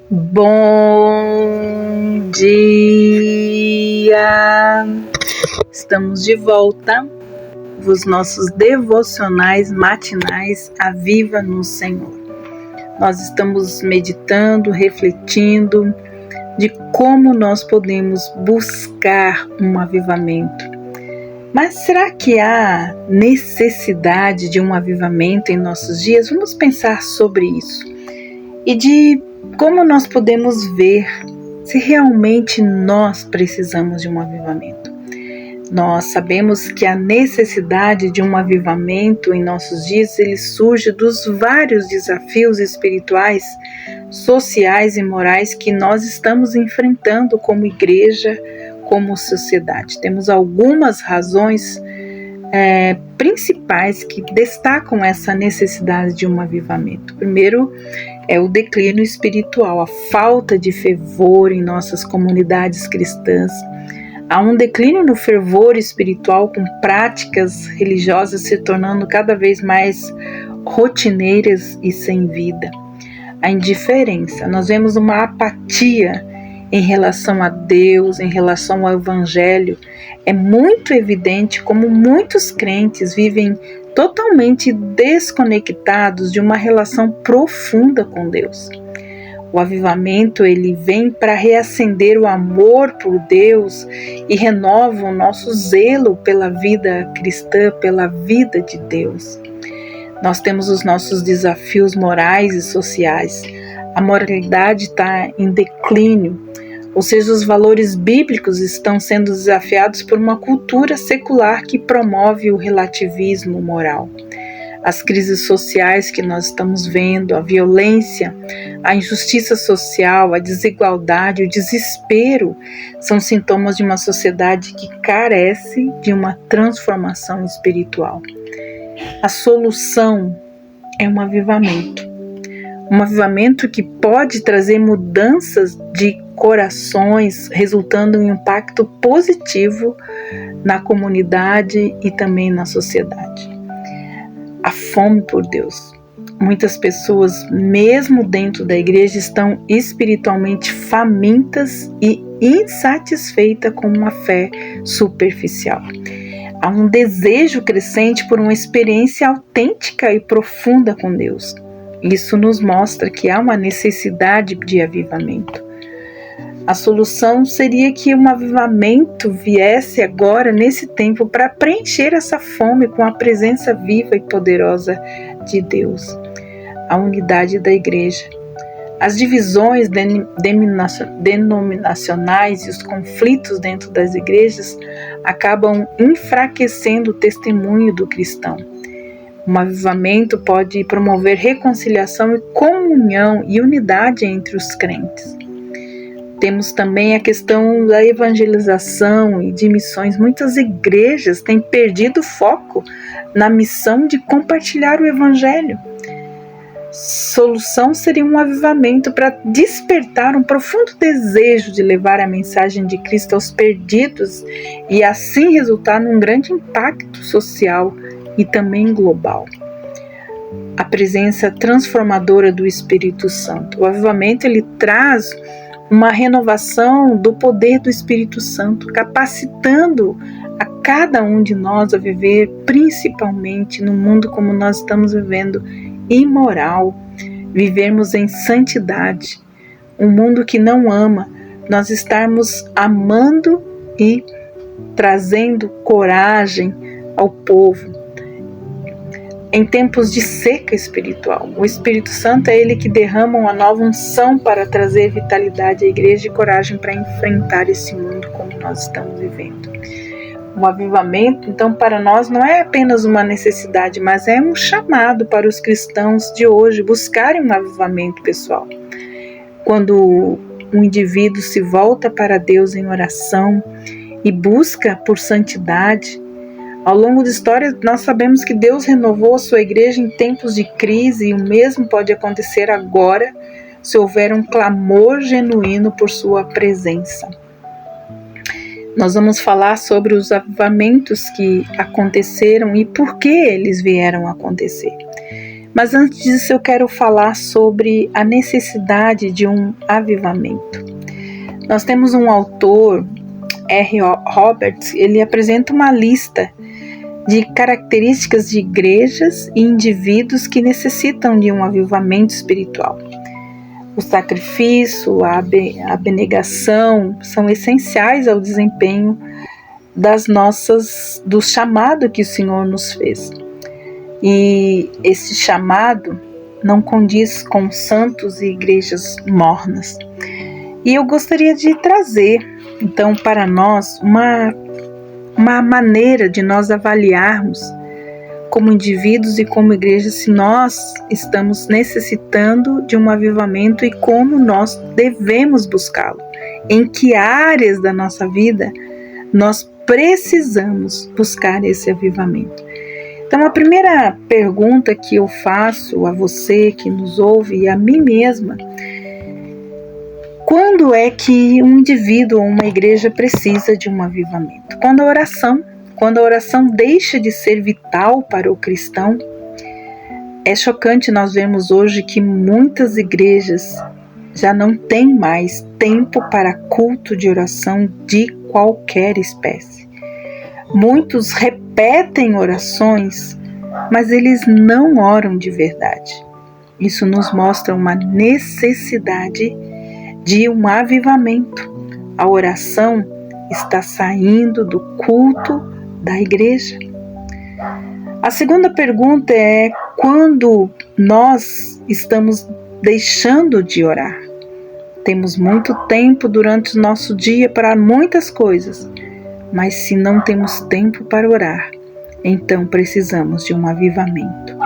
Bom dia! Estamos de volta os nossos devocionais matinais A Viva no Senhor. Nós estamos meditando, refletindo de como nós podemos buscar um avivamento. Mas será que há necessidade de um avivamento em nossos dias? Vamos pensar sobre isso e de como nós podemos ver se realmente nós precisamos de um avivamento. Nós sabemos que a necessidade de um avivamento em nossos dias, ele surge dos vários desafios espirituais, sociais e morais que nós estamos enfrentando como igreja, como sociedade. Temos algumas razões principais que destacam essa necessidade de um avivamento. Primeiro é o declínio espiritual, a falta de fervor em nossas comunidades cristãs. Há um declínio no fervor espiritual, com práticas religiosas se tornando cada vez mais rotineiras e sem vida. A indiferença, nós vemos uma apatia em relação a Deus, em relação ao Evangelho. É muito evidente como muitos crentes vivem totalmente desconectados de uma relação profunda com Deus. O avivamento, ele vem para reacender o amor por Deus e renova o nosso zelo pela vida cristã, pela vida de Deus. Nós temos os nossos desafios morais e sociais. A moralidade está em declínio, ou seja, os valores bíblicos estão sendo desafiados por uma cultura secular que promove o relativismo moral. As crises sociais que nós estamos vendo, a violência, a injustiça social, a desigualdade, o desespero, são sintomas de uma sociedade que carece de uma transformação espiritual. A solução é um avivamento que pode trazer mudanças de corações, resultando em um impacto positivo na comunidade e também na sociedade. A fome por Deus. Muitas pessoas, mesmo dentro da igreja, estão espiritualmente famintas e insatisfeitas com uma fé superficial. Há um desejo crescente por uma experiência autêntica e profunda com Deus. Isso nos mostra que há uma necessidade de avivamento. A solução seria que um avivamento viesse agora, nesse tempo, para preencher essa fome com a presença viva e poderosa de Deus. A unidade da igreja. As divisões denominacionais e os conflitos dentro das igrejas acabam enfraquecendo o testemunho do cristão. Um avivamento pode promover reconciliação e comunhão e unidade entre os crentes. Temos também a questão da evangelização e de missões. Muitas igrejas têm perdido foco na missão de compartilhar o evangelho. Solução seria um avivamento para despertar um profundo desejo de levar a mensagem de Cristo aos perdidos e assim resultar num grande impacto social e também global. A presença transformadora do Espírito Santo. O avivamento, ele traz uma renovação do poder do Espírito Santo, capacitando a cada um de nós a viver, principalmente no mundo como nós estamos vivendo, imoral, vivermos em santidade, um mundo que não ama, nós estarmos amando e trazendo coragem ao povo. Em tempos de seca espiritual, o Espírito Santo é ele que derrama uma nova unção para trazer vitalidade à igreja e coragem para enfrentar esse mundo como nós estamos vivendo. O avivamento, então, para nós não é apenas uma necessidade, mas é um chamado para os cristãos de hoje buscarem um avivamento pessoal. Quando um indivíduo se volta para Deus em oração e busca por santidade, ao longo da história, nós sabemos que Deus renovou a sua igreja em tempos de crise e o mesmo pode acontecer agora se houver um clamor genuíno por sua presença. Nós vamos falar sobre os avivamentos que aconteceram e por que eles vieram acontecer. Mas antes disso eu quero falar sobre a necessidade de um avivamento. Nós temos um autor, R. Roberts, ele apresenta uma lista de características de igrejas e indivíduos que necessitam de um avivamento espiritual. O sacrifício, a abnegação são essenciais ao desempenho do chamado que o Senhor nos fez. E esse chamado não condiz com santos e igrejas mornas. E eu gostaria de trazer, então, para nós uma maneira de nós avaliarmos como indivíduos e como igreja se nós estamos necessitando de um avivamento e como nós devemos buscá-lo. Em que áreas da nossa vida nós precisamos buscar esse avivamento. Então, a primeira pergunta que eu faço a você que nos ouve e a mim mesma: quando é que um indivíduo ou uma igreja precisa de um avivamento? Quando a oração deixa de ser vital para o cristão. É chocante nós vermos hoje que muitas igrejas já não têm mais tempo para culto de oração de qualquer espécie. Muitos repetem orações, mas eles não oram de verdade. Isso nos mostra uma necessidade de um avivamento. A oração está saindo do culto da igreja. A segunda pergunta é: quando nós estamos deixando de orar? Temos muito tempo durante o nosso dia para muitas coisas, mas se não temos tempo para orar, então precisamos de um avivamento.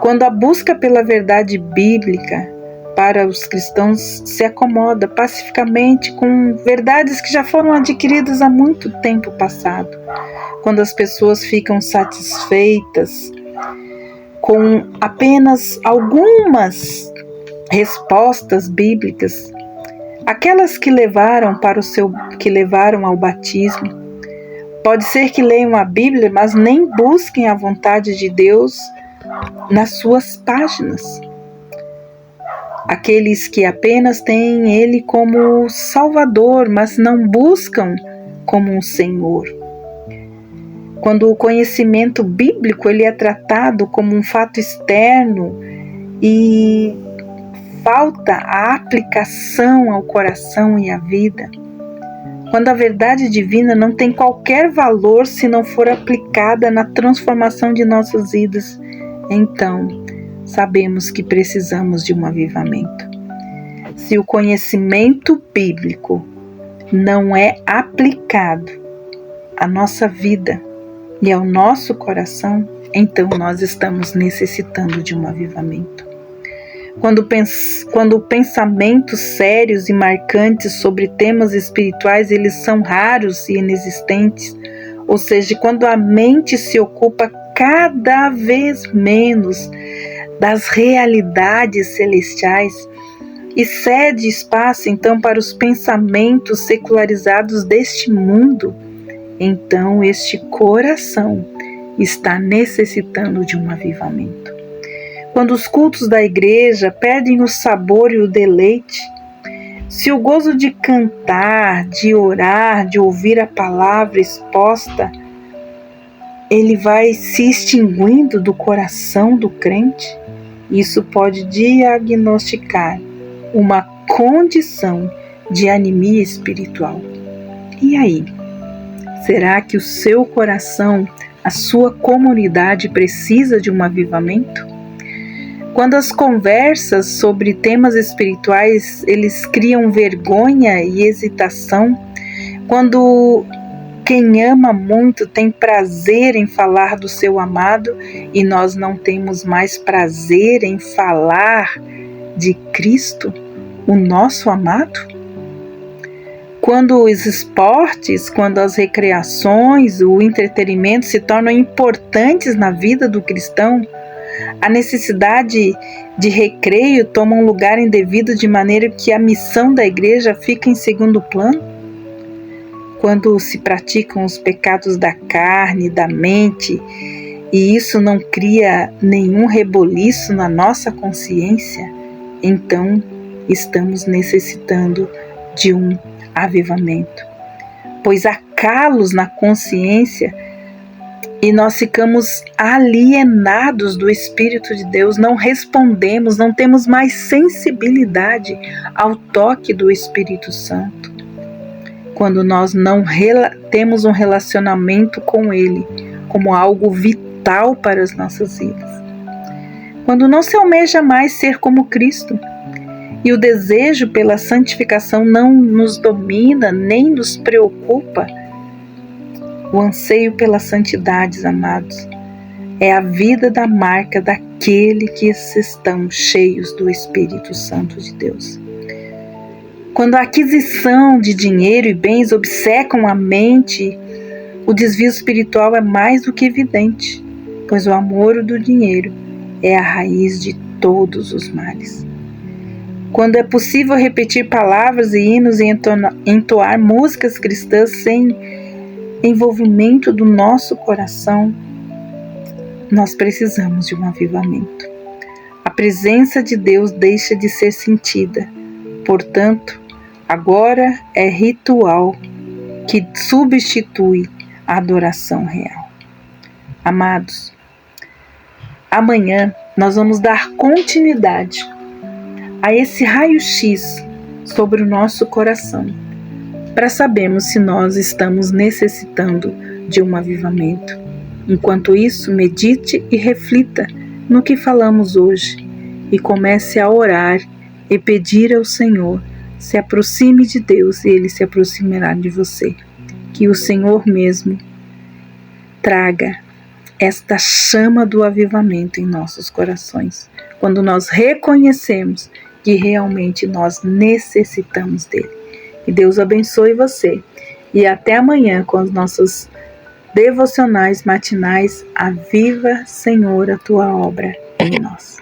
Quando a busca pela verdade bíblica para os cristãos se acomoda pacificamente com verdades que já foram adquiridas há muito tempo passado, quando as pessoas ficam satisfeitas com apenas algumas respostas bíblicas, aquelas que levaram ao batismo, pode ser que leiam a Bíblia, mas nem busquem a vontade de Deus nas suas páginas. Aqueles que apenas têm Ele como Salvador, mas não buscam como um Senhor. Quando o conhecimento bíblico ele é tratado como um fato externo e falta a aplicação ao coração e à vida, quando a verdade divina não tem qualquer valor se não for aplicada na transformação de nossas vidas, então sabemos que precisamos de um avivamento. Se o conhecimento bíblico não é aplicado à nossa vida e ao nosso coração, então nós estamos necessitando de um avivamento. Quando pensamentos sérios e marcantes sobre temas espirituais eles são raros e inexistentes, ou seja, quando a mente se ocupa cada vez menos das realidades celestiais e cede espaço então para os pensamentos secularizados deste mundo, então este coração está necessitando de um avivamento. Quando os cultos da igreja perdem o sabor e o deleite, se o gozo de cantar, de orar, de ouvir a palavra exposta, ele vai se extinguindo do coração do crente, isso pode diagnosticar uma condição de anemia espiritual. E aí? Será que o seu coração, a sua comunidade precisa de um avivamento? Quando as conversas sobre temas espirituais eles criam vergonha e hesitação, quando quem ama muito tem prazer em falar do seu amado e nós não temos mais prazer em falar de Cristo, o nosso amado? Quando os esportes, quando as recreações, o entretenimento se tornam importantes na vida do cristão, a necessidade de recreio toma um lugar indevido de maneira que a missão da igreja fica em segundo plano? Quando se praticam os pecados da carne, da mente e isso não cria nenhum reboliço na nossa consciência, então estamos necessitando de um avivamento. Pois há calos na consciência e nós ficamos alienados do Espírito de Deus, não respondemos, não temos mais sensibilidade ao toque do Espírito Santo. Quando nós não temos um relacionamento com Ele como algo vital para as nossas vidas. Quando não se almeja mais ser como Cristo e o desejo pela santificação não nos domina nem nos preocupa, o anseio pelas santidades, amados, é a vida da marca daquele que estão cheios do Espírito Santo de Deus. Quando a aquisição de dinheiro e bens obcecam a mente, o desvio espiritual é mais do que evidente, pois o amor do dinheiro é a raiz de todos os males. Quando é possível repetir palavras e hinos e entoar músicas cristãs sem envolvimento do nosso coração, nós precisamos de um avivamento. A presença de Deus deixa de ser sentida, portanto, agora é ritual que substitui a adoração real. Amados, amanhã nós vamos dar continuidade a esse raio-x sobre o nosso coração, para sabermos se nós estamos necessitando de um avivamento. Enquanto isso, medite e reflita no que falamos hoje e comece a orar e pedir ao Senhor, se aproxime de Deus e Ele se aproximará de você. Que o Senhor mesmo traga esta chama do avivamento em nossos corações, quando nós reconhecemos que realmente nós necessitamos dele. Que Deus abençoe você. E até amanhã com os nossos devocionais matinais. Aviva, Senhor, a tua obra em nós.